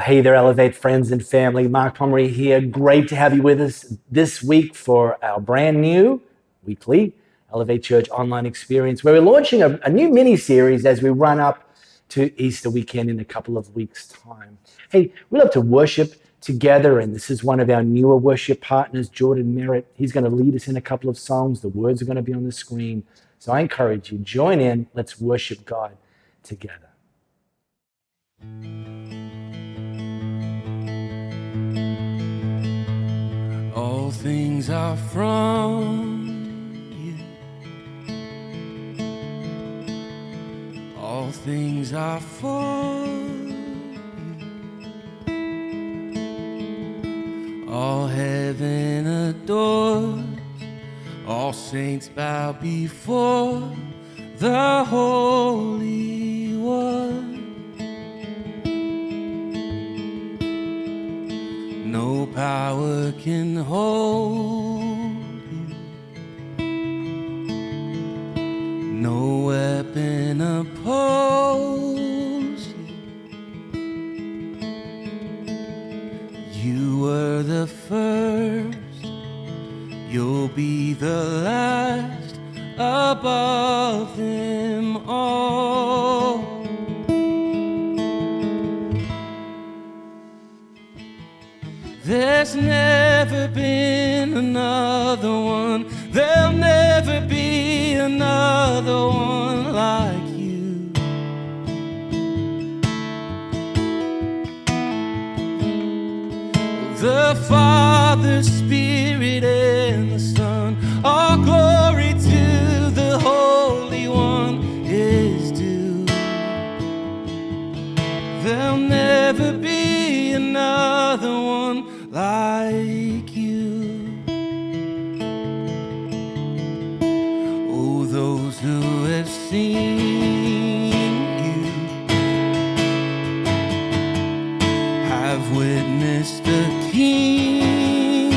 Hey there, Elevate friends and family. Mark Pomery here. Great to have you with us this week for our brand new weekly Elevate Church online experience, where we're launching a new mini-series as we run up to Easter weekend in a couple of weeks' time. Hey, we love to worship together, and this is one of our newer worship partners, Jordan Merritt. He's going to lead us in a couple of songs. The words are going to be on the screen. So I encourage you, join in. Let's worship God together. All things are from you. All things are for you. All heaven adores. All saints bow before the Holy One. No power can hold you. No weapon oppose you. You were the first, you'll be the last, above them all. There's never been another one. There'll never be another one like you. The Father, Spirit, and the Son, all glory to the Holy One is due. There'll never be another one like you. Oh, those who have seen you have witnessed the King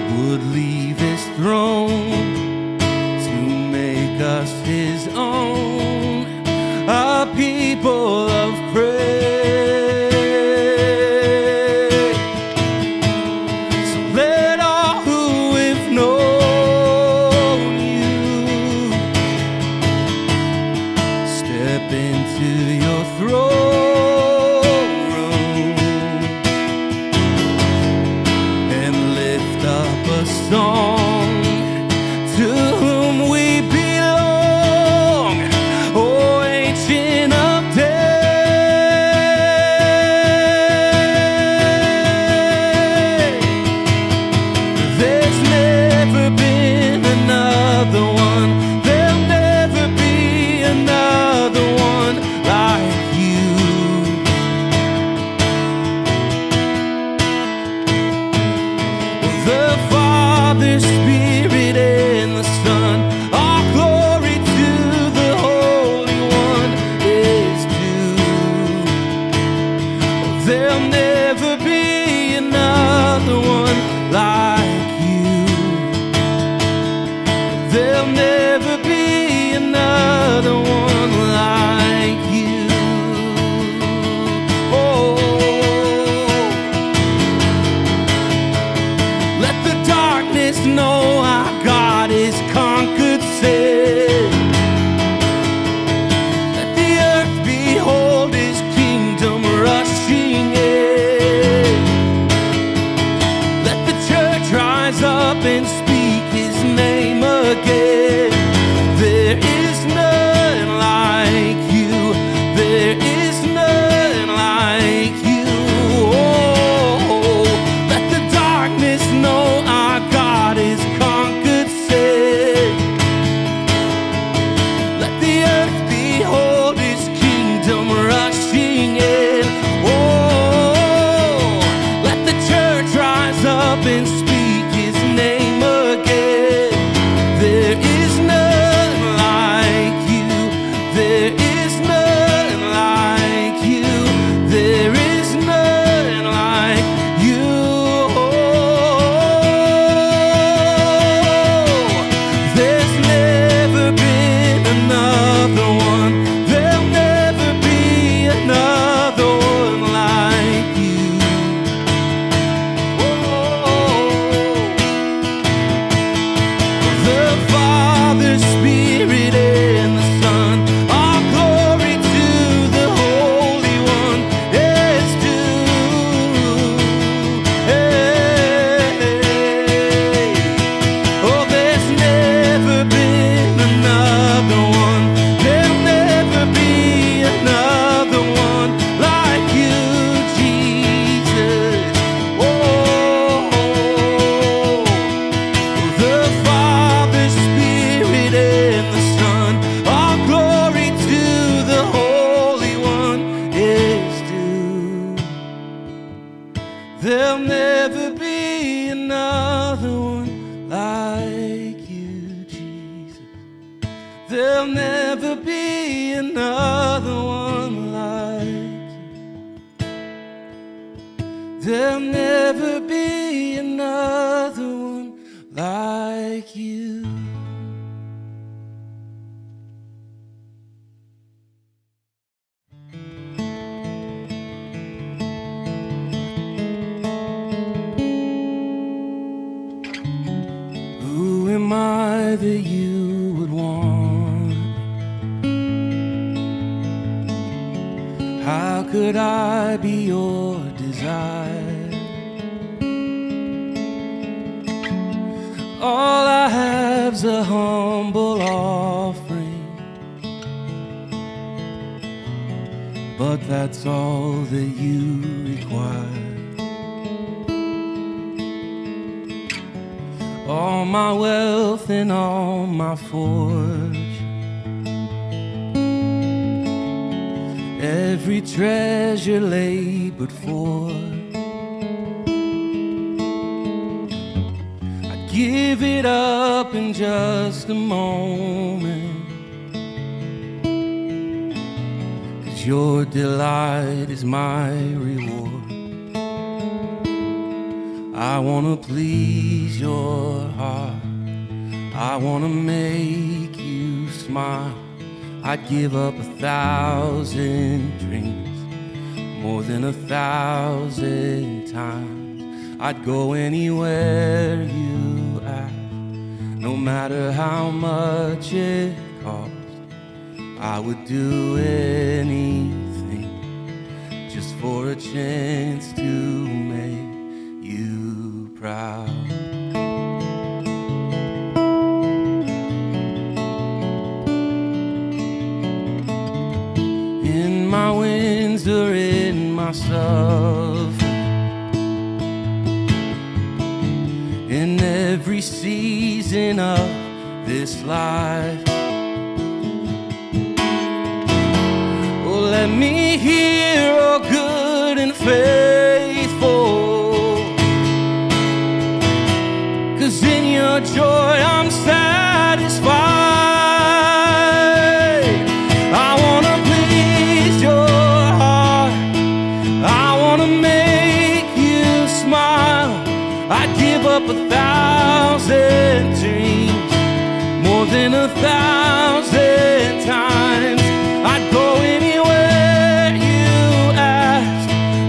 who would leave his throne to make us his own, a people of praise. So let all who have known you step into your throne room and lift up a song to whom we belong, oh ancient of days. There's never been another one. There'll never be another one like you. The Father, Spirit, and the Son, all glory to the Holy One is due. There'll never be another one like you. There'll never be another one like you. Oh, let the darkness know our God is conquered sin. Let the earth behold his kingdom rushing in. Let the church There'll never be another one like you, Jesus. There'll never be another one like you. There'll never be another one like you. Who am I that you would want? How could I be your desire? All I have's a humble offering, but that's all that you require. All my wealth and all my fortune, every treasure labored for, I'd give it up in just a moment, 'cause your delight is my reward. I wanna please your heart, I wanna make you smile. I'd give up 1,000 dreams, more than 1,000 times. I'd go anywhere you ask, no matter how much it costs. I would do anything just for a chance to make you proud. In my wins or in my suffering, in every season of this life, oh, let me hear, oh, good and faithful. In your joy I'm satisfied. I wanna please your heart, I wanna make you smile. I'd give up 1,000 dreams, more than 1,000 times. I'd go anywhere you ask,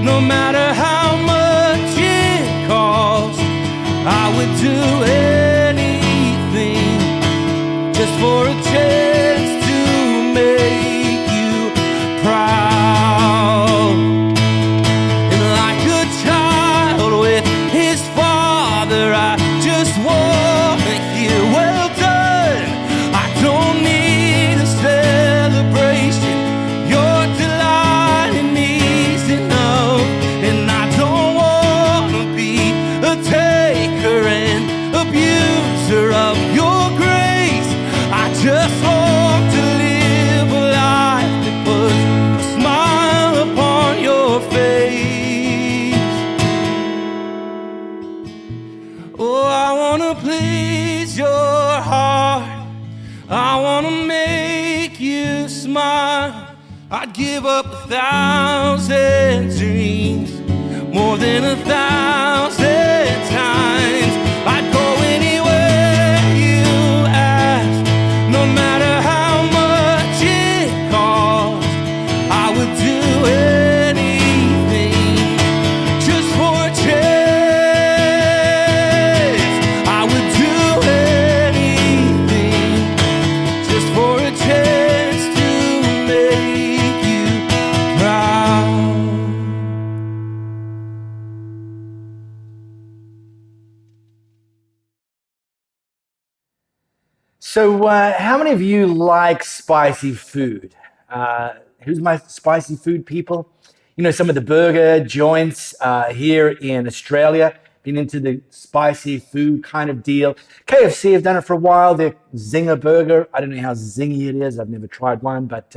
no matter how much it costs. I would do anything just for a chance to make you proud. And like a child with his father, I just want to hear, well done. I don't need a celebration, your delight in me is enough. And I don't want to be a taker and abuser of your grace. I just want to live a life that puts a smile upon your face. Oh, I want to please your heart, I want to make you smile. I'd give up 1,000 dreams, more than 1,000 times. I'd go anywhere you ask, no matter how much it costs. I would do anything just for a chance. I would do anything just for a chance to make you proud. So, how many of you like spicy food? Who's my spicy food people? You know, some of the burger joints here in Australia, been into the spicy food kind of deal. KFC have done it for a while. Their Zinger burger, I don't know how zingy it is. I've never tried one, but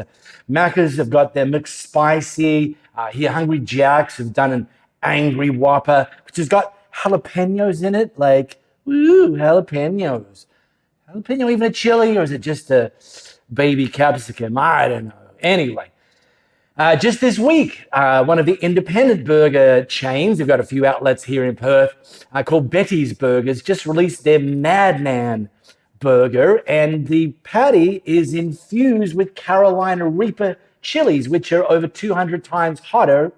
Macca's have got their mixed spicy. Here, Hungry Jacks have done an angry Whopper, which has got jalapenos in it. Like, woo, jalapenos. Jalapeno even a chili, or is it just a baby capsicum? I don't know. Anyway, just this week, one of the independent burger chains, they've got a few outlets here in Perth, called Betty's Burgers, just released their Madman burger, and the patty is infused with Carolina Reaper chilies, which are over 200 times hotter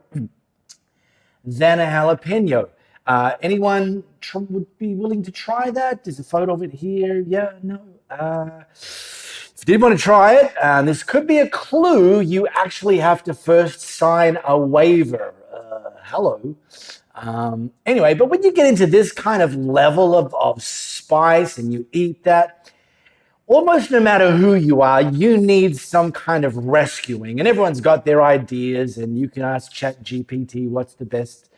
than a jalapeno. Anyone would be willing to try that? There's a photo of it here. Yeah, no. If you did want to try it, this could be a clue. You actually have to first sign a waiver. Hello. Anyway, but when you get into this kind of level of spice and you eat that, almost no matter who you are, you need some kind of rescuing. And everyone's got their ideas, and you can ask ChatGPT what's the best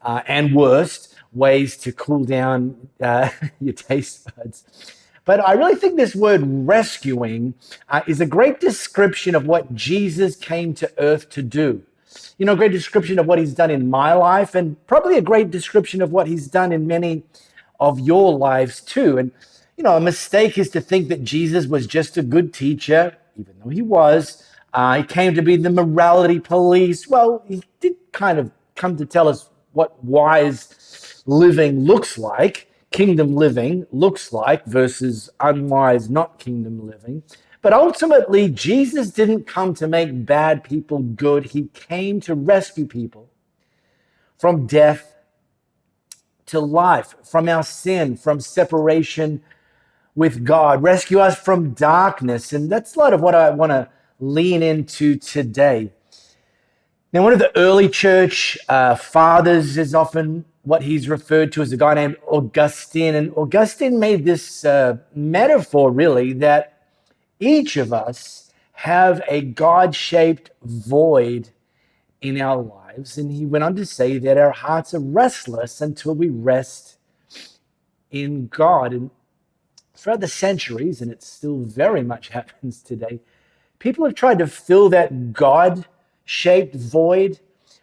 and worst ways to cool down your taste buds. But I really think this word rescuing is a great description of what Jesus came to earth to do. You know, a great description of what he's done in my life, and probably a great description of what he's done in many of your lives too. And, you know, a mistake is to think that Jesus was just a good teacher, even though he was. He came to be the morality police. Well, he did kind of come to tell us what wise living looks like, kingdom living looks like, versus unwise, not kingdom living. But ultimately, Jesus didn't come to make bad people good. He came to rescue people from death to life, from our sin, from separation with God, rescue us from darkness. And that's a lot of what I want to lean into today. Now, one of the early church fathers is often what he's referred to as a guy named Augustine. And Augustine made this metaphor, really, that each of us have a God-shaped void in our lives. And he went on to say that our hearts are restless until we rest in God. And throughout the centuries, and it still very much happens today, people have tried to fill that God-shaped void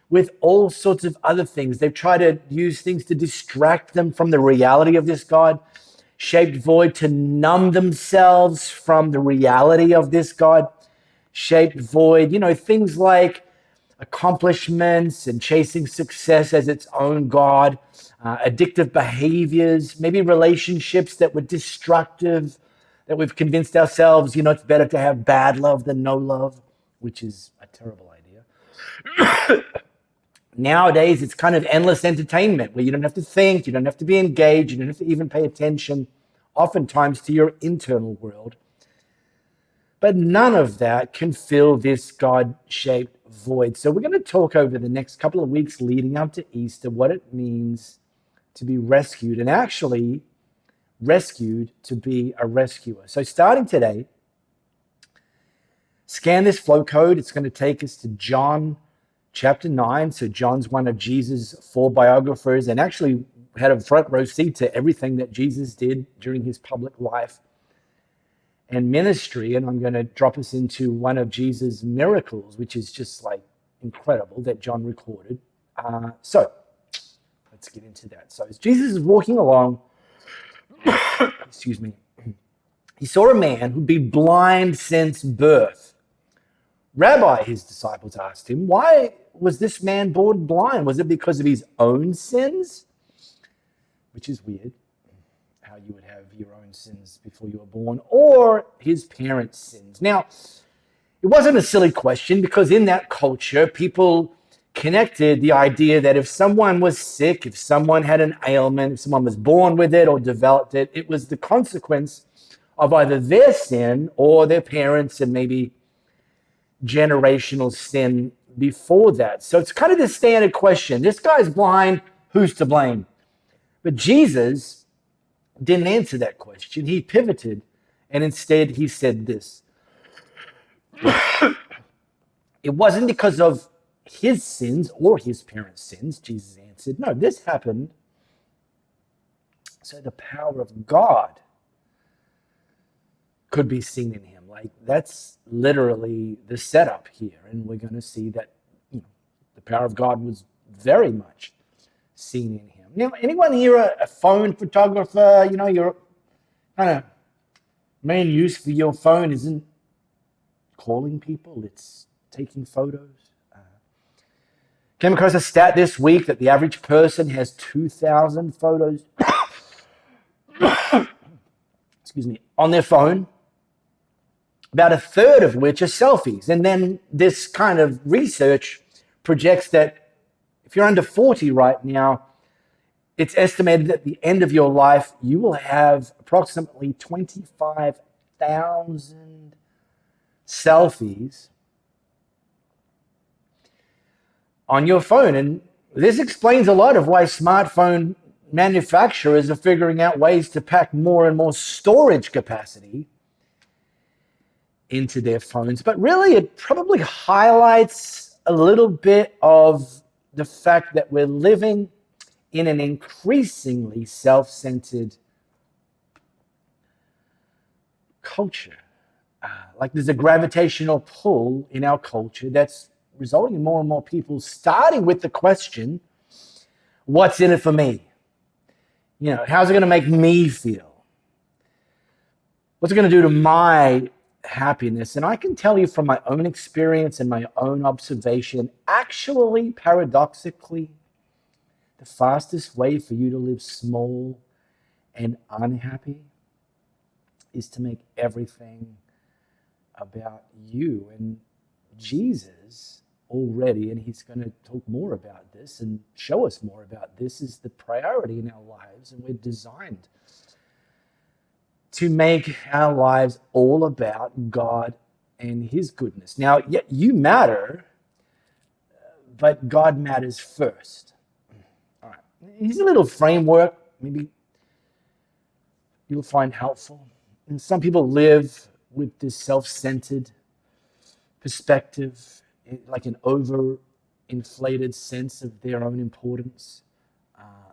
with all sorts of other things. They've tried to use things to distract them from the reality of this God-shaped void, to numb themselves from the reality of this God-shaped void. You know, things like accomplishments and chasing success as its own God, addictive behaviors, maybe relationships that were destructive, that we've convinced ourselves, you know, it's better to have bad love than no love, which is a terrible idea. Nowadays, it's kind of endless entertainment where you don't have to think, you don't have to be engaged, you don't have to even pay attention, oftentimes, to your internal world. But none of that can fill this God-shaped void. So we're going to talk over the next couple of weeks leading up to Easter what it means to be rescued, and actually rescued to be a rescuer. So starting today, scan this flow code. It's going to take us to John chapter 9. So John's one of Jesus' 4 biographers, and actually had a front row seat to everything that Jesus did during his public life and ministry. And I'm going to drop us into one of Jesus' miracles, which is just like incredible, that John recorded. So let's get into that. So as Jesus is walking along, excuse me, he saw a man who'd been blind since birth. Rabbi, his disciples asked him, why was this man born blind? Was it because of his own sins? Which is weird, how you would have your own sins before you were born, or his parents' sins. Now, it wasn't a silly question, because in that culture, people connected the idea that if someone was sick, if someone had an ailment, if someone was born with it or developed it, it was the consequence of either their sin or their parents and maybe generational sin before that. So it's kind of the standard question. This guy's blind, who's to blame? But Jesus didn't answer that question. He pivoted, and instead he said this. It wasn't because of his sins or his parents' sins, Jesus answered. No, this happened so the power of God could be seen in him. Like, that's literally the setup here. And we're going to see that, you know, the power of God was very much seen in him. Now, anyone here a phone photographer? You know, your kind of main use for your phone isn't calling people, it's taking photos. Came across a stat this week that the average person has 2,000 photos excuse me, on their phone, about a third of which are selfies. And then this kind of research projects that if you're under 40 right now, it's estimated at the end of your life, you will have approximately 25,000 selfies on your phone. And this explains a lot of why smartphone manufacturers are figuring out ways to pack more and more storage capacity into their phones. But really, it probably highlights a little bit of the fact that we're living in an increasingly self-centered culture. Like there's a gravitational pull in our culture that's resulting in more and more people starting with the question, what's in it for me? You know, how's it going to make me feel? What's it going to do to my happiness? And I can tell you from my own experience and my own observation, actually, paradoxically, the fastest way for you to live small and unhappy is to make everything about you. And Jesus already, and he's going to talk more about this and show us more about this, is the priority in our lives. And we're designed to make our lives all about God and his goodness. Now, yet you matter, but God matters first. All right. Here's a little framework maybe you'll find helpful. And some people live with this self-centered perspective, like an over-inflated sense of their own importance,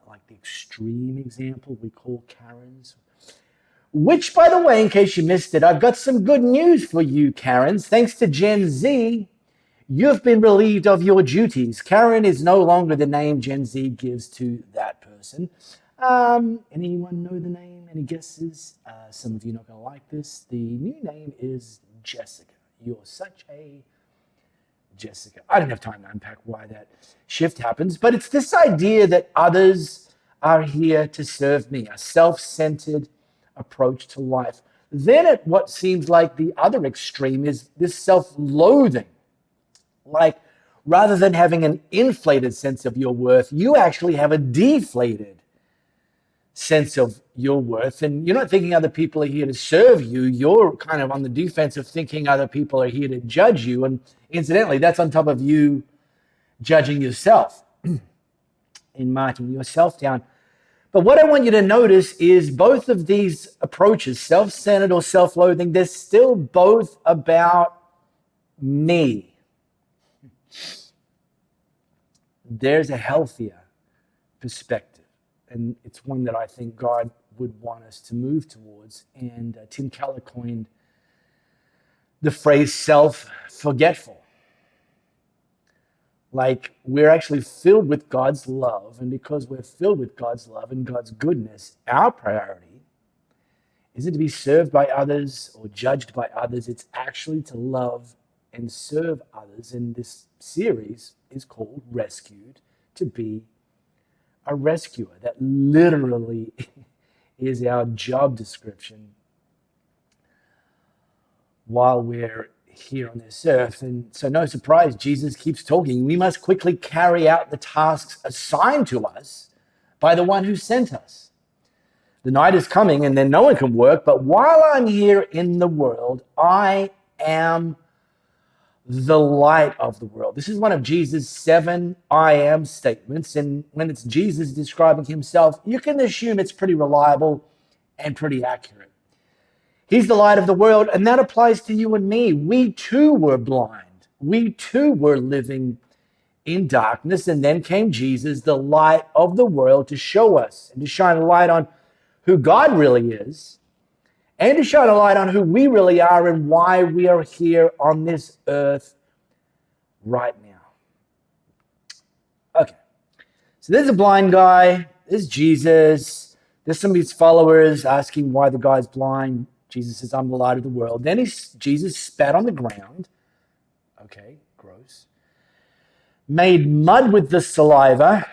like the extreme example we call Karens. Which, by the way, in case you missed it, I've got some good news for you, Karens. Thanks to Gen Z, you've been relieved of your duties. Karen is no longer the name Gen Z gives to that person. Anyone know the name? Any guesses? Some of you are not going to like this. The new name is Jessica. You're such a Jessica. I don't have time to unpack why that shift happens, but it's this idea that others are here to serve me, a self-centered approach to life. Then at what seems like the other extreme is this self-loathing. Like, rather than having an inflated sense of your worth, you actually have a deflated sense of your worth. And you're not thinking other people are here to serve you. You're kind of on the defense of thinking other people are here to judge you. And incidentally, that's on top of you judging yourself and marking yourself down. But what I want you to notice is both of these approaches, self-centered or self-loathing, they're still both about me. There's a healthier perspective, and it's one that I think God would want us to move towards. And Tim Keller coined the phrase self-forgetful. Like, we're actually filled with God's love, and because we're filled with God's love and God's goodness, our priority isn't to be served by others or judged by others. It's actually to love and serve others. And this series is called Rescued, to be a rescuer. That literally is our job description while we're here on this earth. And so no surprise, Jesus keeps talking. We must quickly carry out the tasks assigned to us by the one who sent us. The night is coming and then no one can work, but while I'm here in the world, I am the light of the world. This is one of Jesus' 7 I am statements. And when it's Jesus describing himself, you can assume it's pretty reliable and pretty accurate. He's the light of the world, and that applies to you and me. We too were blind. We too were living in darkness, and then came Jesus, the light of the world, to show us and to shine a light on who God really is, and to shine a light on who we really are and why we are here on this earth right now. Okay, So there's a blind guy, there's Jesus, there's some of his followers asking why the guy's blind. Jesus says, I'm the light of the world. Then Jesus spat on the ground. Okay, gross. Made mud with the saliva,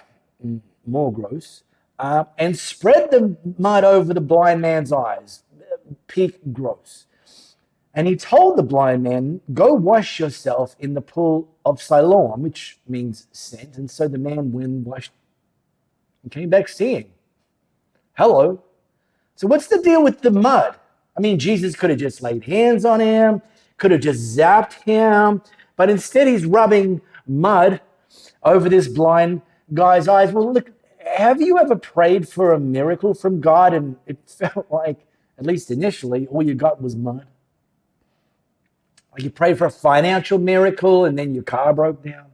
more gross, and spread the mud over the blind man's eyes. Peak gross. And he told the blind man, go wash yourself in the pool of Siloam, which means sent. And so the man went and washed and came back seeing. Hello. So what's the deal with the mud? I mean, Jesus could have just laid hands on him, could have just zapped him, but instead he's rubbing mud over this blind guy's eyes. Well, look, have you ever prayed for a miracle from God and it felt like, at least initially, all you got was mud? Like you prayed for a financial miracle and then your car broke down.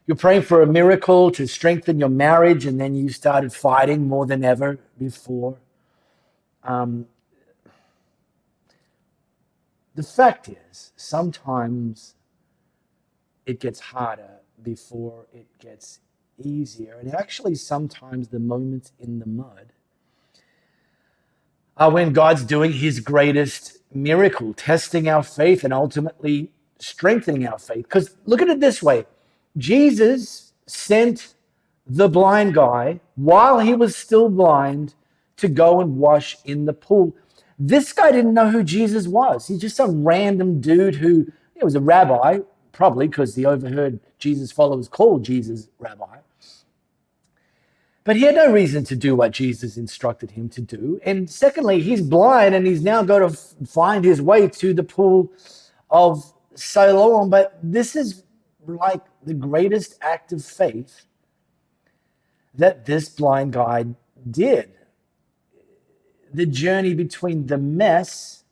You're praying for a miracle to strengthen your marriage and then you started fighting more than ever before. The fact is, sometimes it gets harder before it gets easier. And actually, sometimes the moments in the mud are when God's doing his greatest miracle, testing our faith and ultimately strengthening our faith. Because look at it this way. Jesus sent the blind guy while he was still blind to go and wash in the pool. This guy didn't know who Jesus was. He's just some random dude who was a rabbi, probably because he overheard Jesus' followers call Jesus rabbi. But he had no reason to do what Jesus instructed him to do. And secondly, he's blind and he's now got to find his way to the pool of Siloam. But this is like the greatest act of faith that this blind guy did. The journey between the mess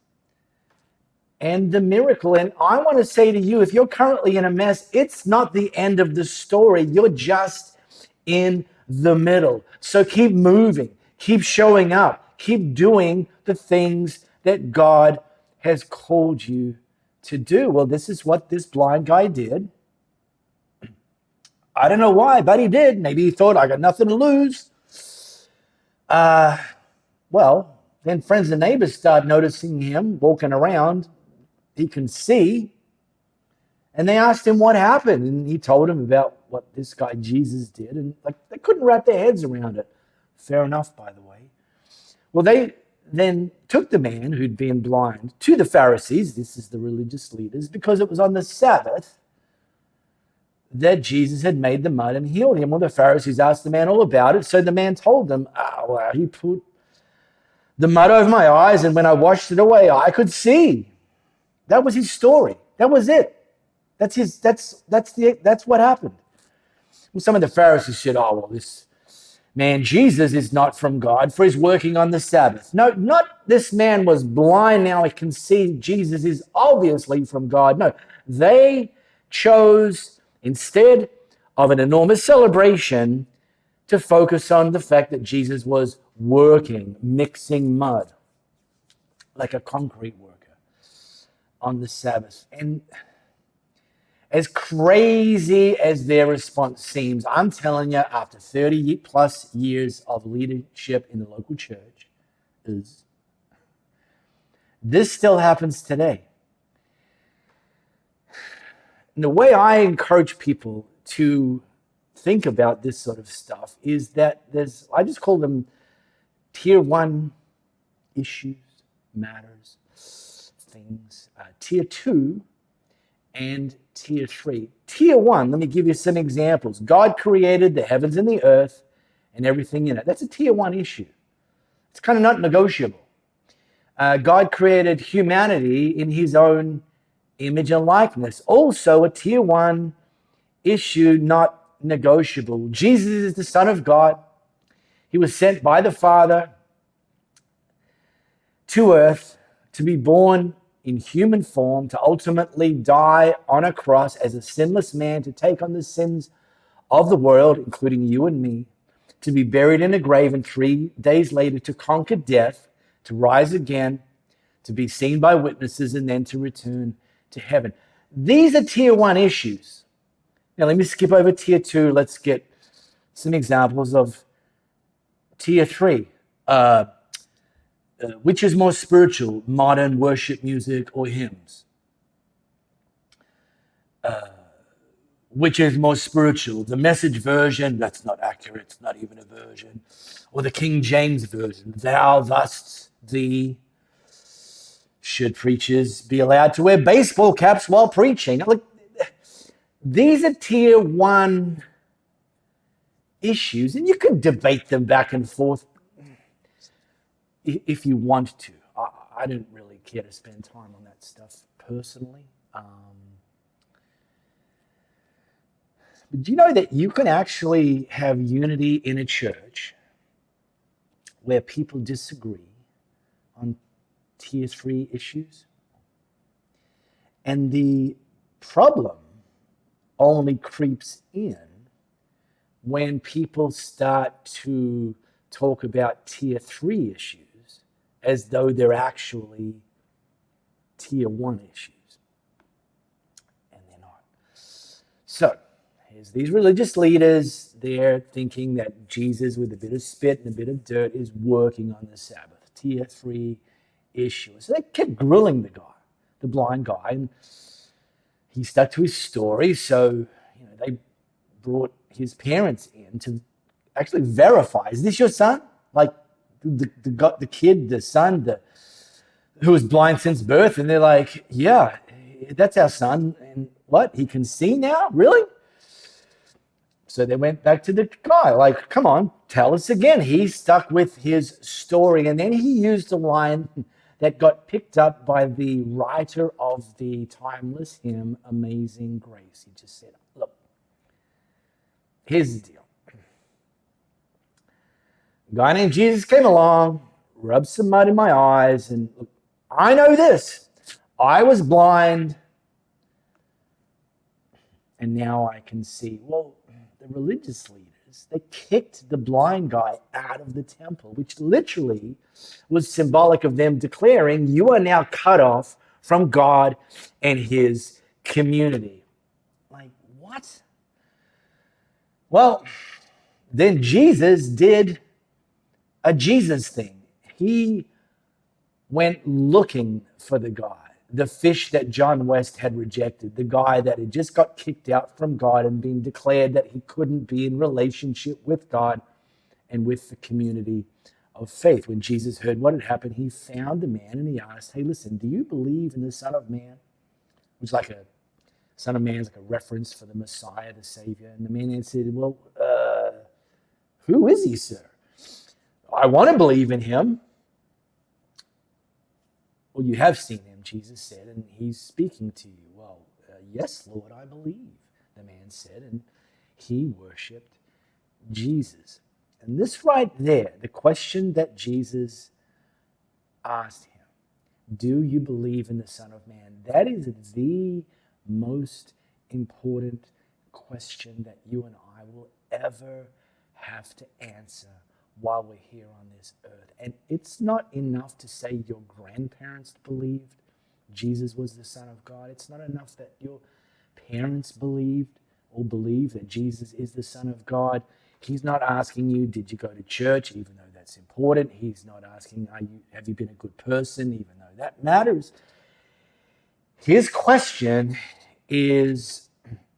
and the miracle. And I want to say to you, if you're currently in a mess, it's not the end of the story. You're just in the middle. So keep moving, keep showing up, keep doing the things that God has called you to do. Well, this is what this blind guy did. I don't know why, but he did. Maybe he thought, I got nothing to lose. Well, then friends and neighbors start noticing him walking around. He can see. And they asked him what happened. And he told them about what this guy Jesus did. And they couldn't wrap their heads around it. Fair enough, by the way. Well, they then took the man who'd been blind to the Pharisees. This is the religious leaders, because it was on the Sabbath that Jesus had made the mud and healed him. Well, the Pharisees asked the man all about it. So the man told them, he put the mud over my eyes, and when I washed it away, I could see. That was his story. That was it. That's what happened. Well, some of the Pharisees said, this man Jesus is not from God, for he's working on the Sabbath. No, not this man was blind, now he can see. Jesus is obviously from God. No, they chose, instead of an enormous celebration, to focus on the fact that Jesus was working, mixing mud like a concrete worker on the Sabbath. And as crazy as their response seems, I'm telling you, after 30 plus years of leadership in the local church, this still happens today. And the way I encourage people to think about this sort of stuff is that I just call them tier 1 issues, matters, things. Tier 2 and tier 3. Tier 1, let me give you some examples. God created the heavens and the earth and everything in it. That's a tier 1 issue. It's kind of not negotiable. God created humanity in his own image and likeness. Also a tier 1 issue, not negotiable. Jesus is the Son of God. He was sent by the Father to earth to be born in human form, to ultimately die on a cross as a sinless man, to take on the sins of the world, including you and me, to be buried in a grave, and 3 days later to conquer death, to rise again, to be seen by witnesses, and then to return to heaven. These are tier 1 issues. Now let me skip over tier 2. Let's get some examples of tier 3. Which is more spiritual, modern worship music or hymns? Which is more spiritual, the Message version, that's not accurate, it's not even a version, or the King James version, thou, thus, thee. Should preachers be allowed to wear baseball caps while preaching? Look, these are tier 1 issues, and you can debate them back and forth if you want to. I don't really care to spend time on that stuff personally. But do you know that you can actually have unity in a church where people disagree on tier 3 issues? And the problem only creeps in when people start to talk about tier 3 issues as though they're actually tier 1 issues. And they're not. So, here's these religious leaders, they're thinking that Jesus, with a bit of spit and a bit of dirt, is working on the Sabbath. Tier 3 issue. So they kept grilling the guy, the blind guy, and he stuck to his story. So, they brought his parents in to actually verify, is this your son? Like the kid, the son, who was blind since birth? And they're like, yeah, that's our son. And what? He can see now? Really? So they went back to the guy, like, come on, tell us again. He stuck with his story. And then he used a line that got picked up by the writer of the timeless hymn, Amazing Grace. He just said, look, here's the deal. A guy named Jesus came along, rubbed some mud in my eyes, and look, I know this. I was blind, and now I can see. Well, the religious leaders, they kicked the blind guy out of the temple, which literally was symbolic of them declaring, you are now cut off from God and his community. Like, what? Well, then Jesus did a Jesus thing. He went looking for the guy, the fish that John West had rejected, the guy that had just got kicked out from God and been declared that he couldn't be in relationship with God and with the community of faith. When Jesus heard what had happened, he found the man and he asked, hey, listen, do you believe in the Son of Man? Which, like, a Son of Man is like a reference for the Messiah, the Savior. And the man answered, well, who is he, sir? I want to believe in him. Well, you have seen him, Jesus said, and he's speaking to you. Well, yes, Lord, I believe, the man said, and he worshipped Jesus. And this right there, the question that Jesus asked him, do you believe in the Son of Man? That is the most important question that you and I will ever have to answer while we're here on this earth. And it's not enough to say your grandparents believed Jesus was the Son of God. It's not enough that your parents believed or believe that Jesus is the Son of God. He's not asking you, did you go to church, even though that's important. He's not asking, have you been a good person, even though that matters. His question is,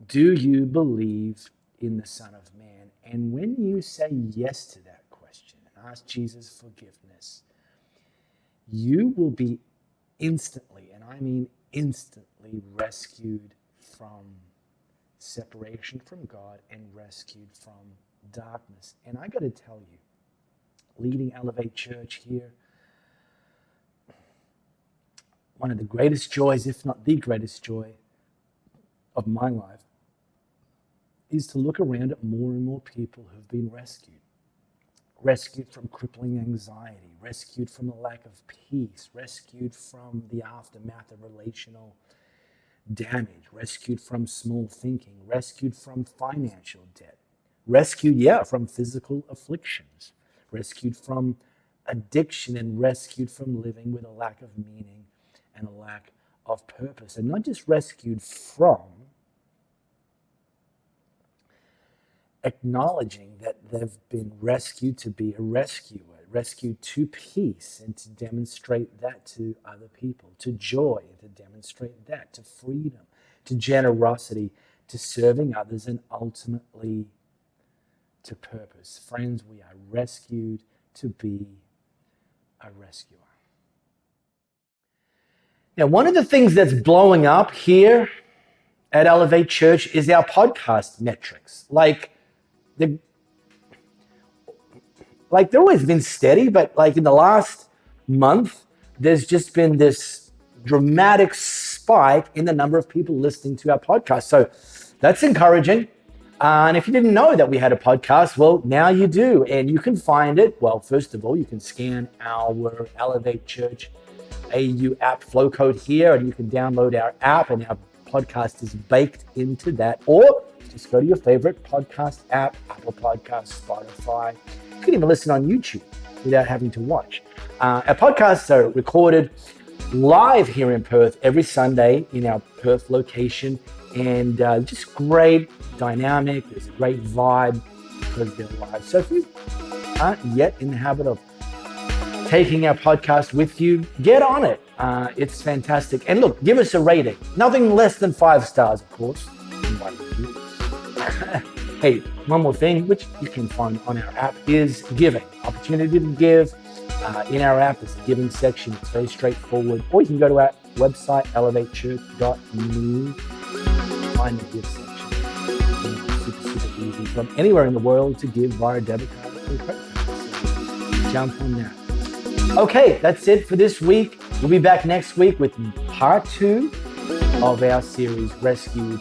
do you believe in the Son of Man? And when you say yes to that question and ask Jesus forgiveness, you will be instantly, and I mean instantly, rescued from separation from God and rescued from darkness. And I got to tell you, leading Elevate Church here, one of the greatest joys, if not the greatest joy of my life, is to look around at more and more people who've been rescued. Rescued from crippling anxiety, rescued from a lack of peace, rescued from the aftermath of relational damage, rescued from small thinking, rescued from financial debt, rescued, from physical afflictions, rescued from addiction, and rescued from living with a lack of meaning and a lack of purpose. And not just rescued from, acknowledging that they've been rescued to be a rescuer, rescued to peace, and to demonstrate that to other people, to joy, to demonstrate that, to freedom, to generosity, to serving others, and ultimately to purpose. Friends, we are rescued to be a rescuer. Now, one of the things that's blowing up here at Elevate Church is our podcast metrics. They've always been steady, but like in the last month, there's just been this dramatic spike in the number of people listening to our podcast. So that's encouraging. And if you didn't know that we had a podcast, well, now you do. And you can find it. Well, first of all, you can scan our Elevate Church AU app flow code here, and you can download our app, and our podcast is baked into that. Or just go to your favorite podcast app, Apple Podcasts, Spotify. You can even listen on YouTube without having to watch. Our podcasts are recorded live here in Perth every Sunday in our Perth location, and just great dynamic. There's a great vibe because they're live. So if you aren't yet in the habit of taking our podcast with you, get on it. It's fantastic. And look, give us a rating. Nothing less than 5 stars, of course. Hey, one more thing, which you can find on our app, is giving. Opportunity to give. In our app, there's a giving section. It's very straightforward. Or you can go to our website, elevatechurch.me, find the give section. Super easy from anywhere in the world to give via debit card or credit card. So jump on that. Okay, that's it for this week. We'll be back next week with part 2 of our series, Rescued